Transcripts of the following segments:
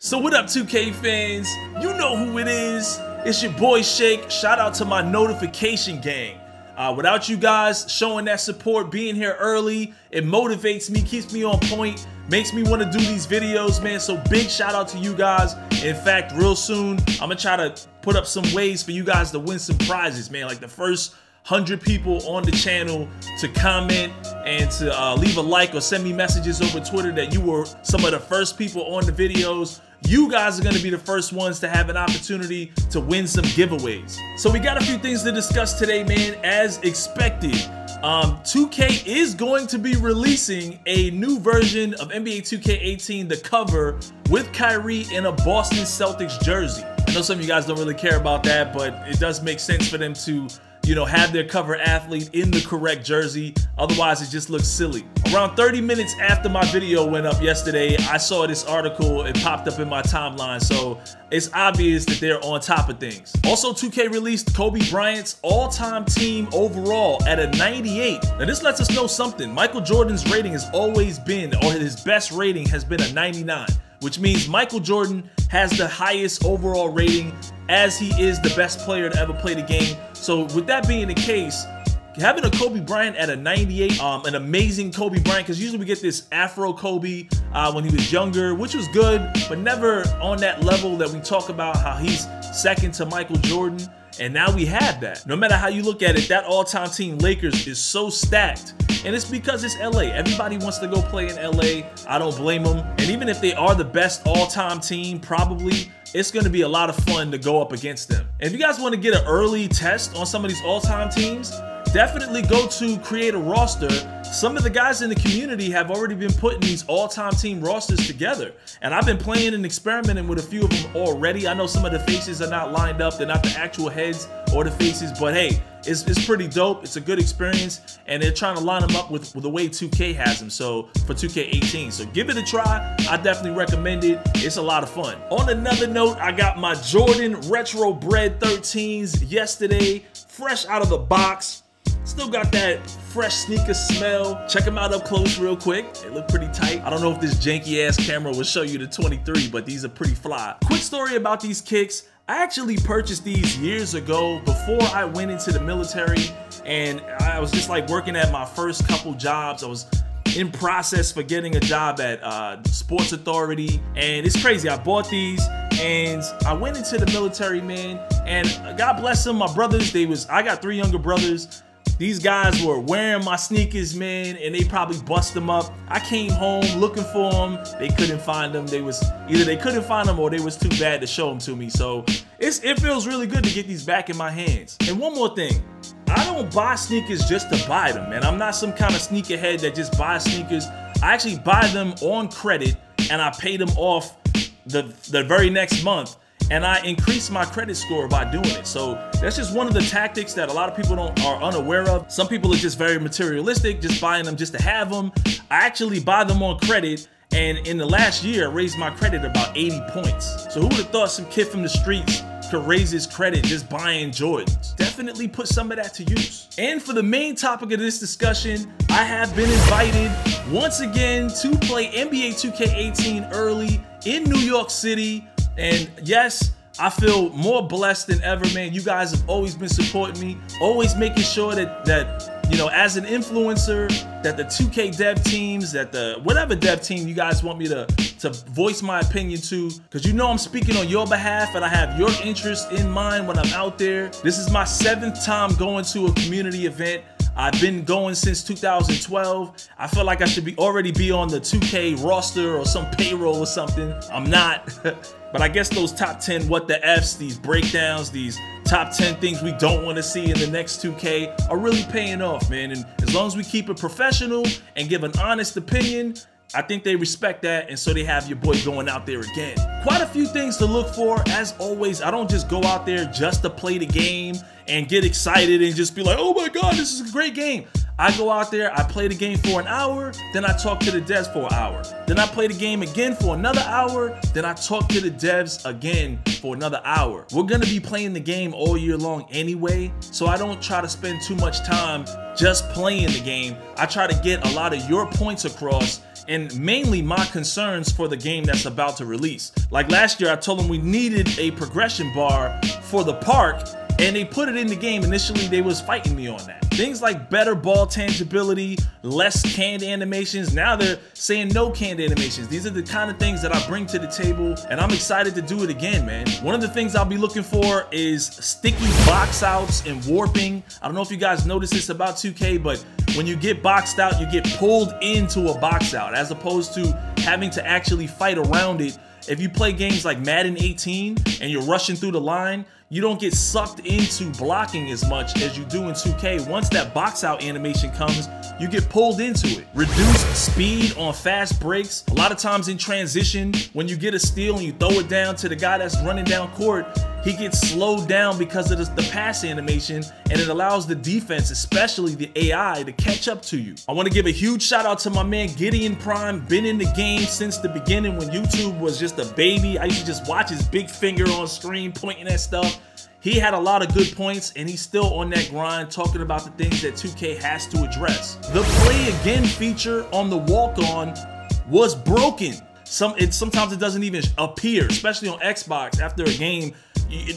So what up 2K fans? You know who it is. It's your boy Shake. Shout out to my notification gang. Without you guys showing that support, being here early, it motivates me, keeps me on point, makes me want to do these videos, man. So big shout out to you guys. In fact, real soon, I'm gonna try to put up some ways for you guys to win some prizes, man. Like the first 100 people on the channel to comment and to leave a like or send me messages over Twitter that you were some of the first people on the videos. You guys are going to be the first ones to have an opportunity to win some giveaways. So we got a few things to discuss today, man. As expected, 2K is going to be releasing a new version of NBA 2K18, the cover, with Kyrie in a Boston Celtics jersey. I know some of you guys don't really care about that, but it does make sense for them to, you know, have their cover athlete in the correct jersey. Otherwise, it just looks silly. Around 30 minutes after my video went up yesterday, I saw this article. It popped up in my timeline, so it's obvious that they're on top of things. Also, 2K released Kobe Bryant's all-time team overall at a 98. Now, this lets us know something. Michael Jordan's rating has always been, or his best rating has been, a 99, which means Michael Jordan has the highest overall rating, as he is the best player to ever play the game. So with that being the case, having a Kobe Bryant at a 98, an amazing Kobe Bryant, because usually we get this Afro Kobe when he was younger, which was good, but never on that level that we talk about how he's second to Michael Jordan. And now we have that. No matter how you look at it, that all-time team Lakers is so stacked. And it's because it's LA. Everybody wants to go play in LA. I don't blame them. And even if they are the best all-time team, probably, it's going to be a lot of fun to go up against them. And if you guys want to get an early test on some of these all-time teams, definitely go to create a roster. Some of the guys in the community have already been putting these all-time team rosters together. And I've been playing and experimenting with a few of them already. I know some of the faces are not lined up. They're not the actual heads or the faces, but hey, it's pretty dope. It's a good experience, and they're trying to line them up with the way 2K has them, so for 2K18. So give it a try. I definitely recommend it. It's a lot of fun. On another note, I got my Jordan Retro Bred 13s yesterday, fresh out of the box. Still got that fresh sneaker smell. Check them out up close real quick. They look pretty tight. I don't know if this janky ass camera will show you the 23, but these are pretty fly. Quick story about these kicks. I actually purchased these years ago before I went into the military, and I was just like working at my first couple jobs. I was in process for getting a job at Sports Authority, and it's crazy. I bought these and I went into the military, man, and God bless them, my brothers. I got 3 younger brothers. These guys were wearing my sneakers, man, and they probably bust them up. I came home looking for them. They couldn't find them. Either they couldn't find them or they was too bad to show them to me. So it feels really good to get these back in my hands. And one more thing, I don't buy sneakers just to buy them, man. I'm not some kind of sneakerhead that just buys sneakers. I actually buy them on credit, and I pay them off the very next month. And I increase my credit score by doing it. So that's just one of the tactics that a lot of people are unaware of. Some people are just very materialistic, just buying them just to have them. I actually buy them on credit, and in the last year, I raised my credit about 80 points. So who would have thought some kid from the streets could raise his credit just buying Jordans? Definitely put some of that to use. And for the main topic of this discussion, I have been invited once again to play NBA 2K18 early in New York City. And yes, I feel more blessed than ever, man. You guys have always been supporting me, always making sure that you know, as an influencer, that the 2K dev teams, that the whatever dev team you guys want me to voice my opinion to, because you know I'm speaking on your behalf and I have your interest in mind when I'm out there. This is my 7th time going to a community event. I've been going since 2012. I feel like I should already be on the 2K roster or some payroll or something. I'm not. But I guess those top 10 what the Fs, these breakdowns, these top 10 things we don't want to see in the next 2K are really paying off, man. And as long as we keep it professional and give an honest opinion, I think they respect that, and so they have your boy going out there again. Quite a few things to look for. As always, I don't just go out there just to play the game and get excited and just be like, oh my God, this is a great game. I go out there, I play the game for an hour, then I talk to the devs for an hour. Then I play the game again for another hour, then I talk to the devs again for another hour. We're gonna be playing the game all year long anyway, so I don't try to spend too much time just playing the game. I try to get a lot of your points across points, and mainly my concerns for the game that's about to release. Like last year, I told them we needed a progression bar for the park, and they put it in the game. Initially, they was fighting me on that. Things like better ball tangibility, less canned animations. Now they're saying no canned animations. These are the kind of things that I bring to the table, and I'm excited to do it again, man. One of the things I'll be looking for is sticky box outs and warping. I don't know if you guys notice this about 2K, but when you get boxed out, you get pulled into a box out as opposed to having to actually fight around it. If you play games like Madden 18 and you're rushing through the line, you don't get sucked into blocking as much as you do in 2K. Once that box out animation comes, you get pulled into it. Reduced speed on fast breaks. A lot of times in transition, when you get a steal and you throw it down to the guy that's running down court, he gets slowed down because of the pass animation, and it allows the defense, especially the AI, to catch up to you. I want to give a huge shout out to my man Gideon Prime. Been in the game since the beginning when YouTube was just a baby. I used to just watch his big finger on screen pointing at stuff. He had a lot of good points, and he's still on that grind talking about the things that 2K has to address. The play again feature on the walk-on was broken. Sometimes it doesn't even appear, especially on Xbox after a game.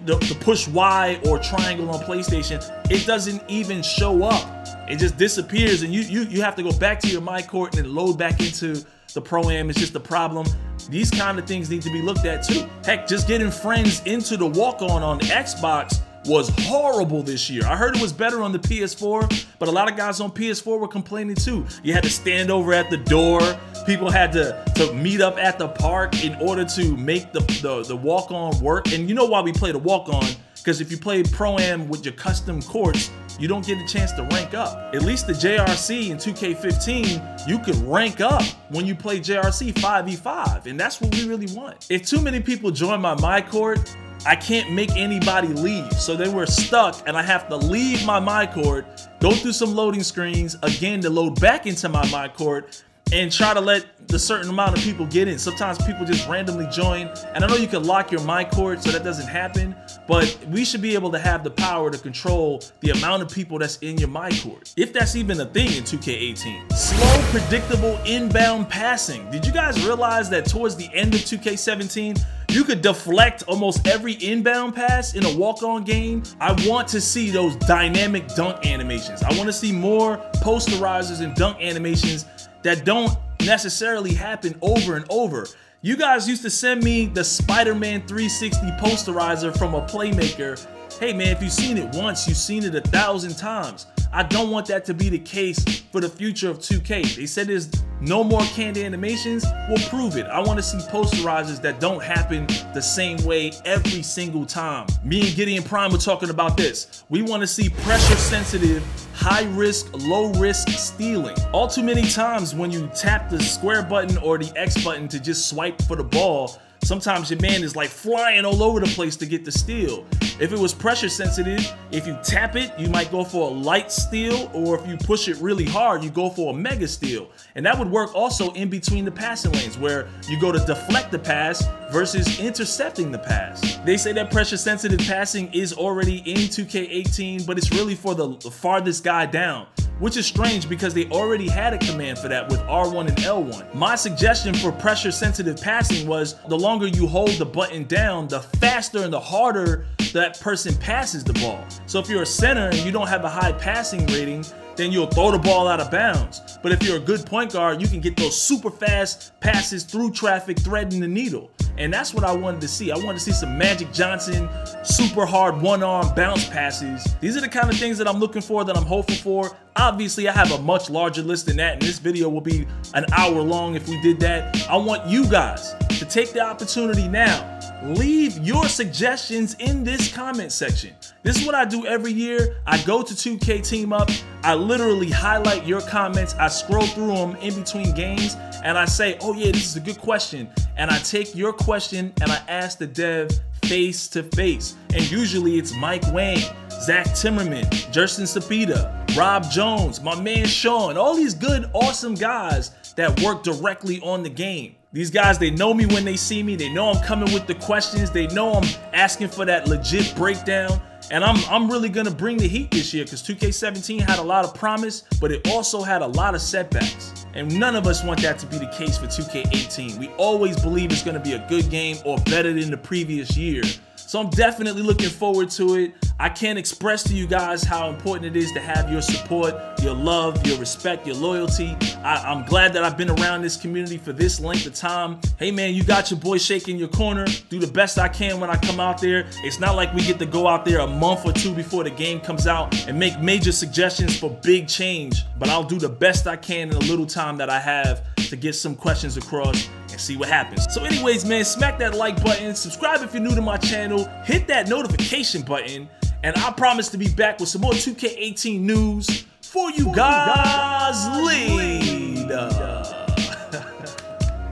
The push Y or triangle on PlayStation, it doesn't even show up. It just disappears, and you have to go back to your MyCourt and then load back into the Pro-Am. It's just a problem. These kind of things need to be looked at too. Heck, just getting friends into the walk-on the Xbox was horrible this year. I heard it was better on the PS4, but a lot of guys on PS4 were complaining too. You had to stand over at the door. People had to meet up at the park in order to make the walk-on work. And you know why we play the walk-on? Because if you play Pro-Am with your custom courts, you don't get a chance to rank up. At least the JRC in 2K15, you could rank up when you play JRC 5v5, and that's what we really want. If too many people join my MyCourt, I can't make anybody leave. So then we're stuck, and I have to leave my MyCourt, go through some loading screens again to load back into my MyCourt, and try to let the certain amount of people get in. Sometimes people just randomly join, and I know you can lock your MyCourt so that doesn't happen, but we should be able to have the power to control the amount of people that's in your MyCourt, if that's even a thing in 2K18. Slow, predictable inbound passing. Did you guys realize that towards the end of 2K17, you could deflect almost every inbound pass in a walk-on game? I want to see those dynamic dunk animations. I want to see more posterizers and dunk animations that don't necessarily happen over and over. You guys used to send me the Spider-Man 360 posterizer from a playmaker. Hey man, if you've seen it once, you've seen it 1,000 times. I don't want that to be the case for the future of 2K. They said there's no more canned animations. We'll prove it. I want to see posterizers that don't happen the same way every single time. Me and Gideon Prime were talking about this. We want to see pressure sensitive, high risk, low risk stealing. All too many times when you tap the square button or the X button to just swipe for the ball, sometimes your man is like flying all over the place to get the steal. If it was pressure sensitive, if you tap it, you might go for a light steal, or if you push it really hard, you go for a mega steal. And that would work also in between the passing lanes, where you go to deflect the pass versus intercepting the pass. They say that pressure sensitive passing is already in 2K18, but it's really for the farthest guy down, which is strange because they already had a command for that with R1 and L1. My suggestion for pressure sensitive passing was the longer you hold the button down, the faster and the harder that person passes the ball. So if you're a center and you don't have a high passing rating, then you'll throw the ball out of bounds. But if you're a good point guard, you can get those super fast passes through traffic, threading the needle. And that's what I wanted to see. I wanted to see some Magic Johnson, super hard one-arm bounce passes. These are the kind of things that I'm looking for, that I'm hopeful for. Obviously, I have a much larger list than that, and this video will be an hour long if we did that. I want you guys to take the opportunity now. Leave your suggestions in this comment section. This is what I do every year. I go to 2K Team Up. I literally highlight your comments. I scroll through them in between games, and I say, oh yeah, this is a good question. And I take your question and I ask the dev face to face. And usually it's Mike Wang, Zach Timmerman, Jerson Sapita, Rob Jones, my man Sean, all these good, awesome guys that work directly on the game. These guys, they know me when they see me. They know I'm coming with the questions. They know I'm asking for that legit breakdown. And I'm really gonna bring the heat this year because 2K17 had a lot of promise, but it also had a lot of setbacks. And none of us want that to be the case for 2K18. We always believe it's gonna be a good game or better than the previous year. So I'm definitely looking forward to it. I can't express to you guys how important it is to have your support, your love, your respect, your loyalty. I'm glad that I've been around this community for this length of time. Hey man, you got your boy Shake in your corner. Do the best I can when I come out there. It's not like we get to go out there a month or two before the game comes out and make major suggestions for big change, but I'll do the best I can in the little time that I have to get some questions across and see what happens. So anyways, man, smack that like button, subscribe if you're new to my channel, hit that notification button, and I promise to be back with some more 2K18 news for you guys later.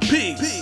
Peace.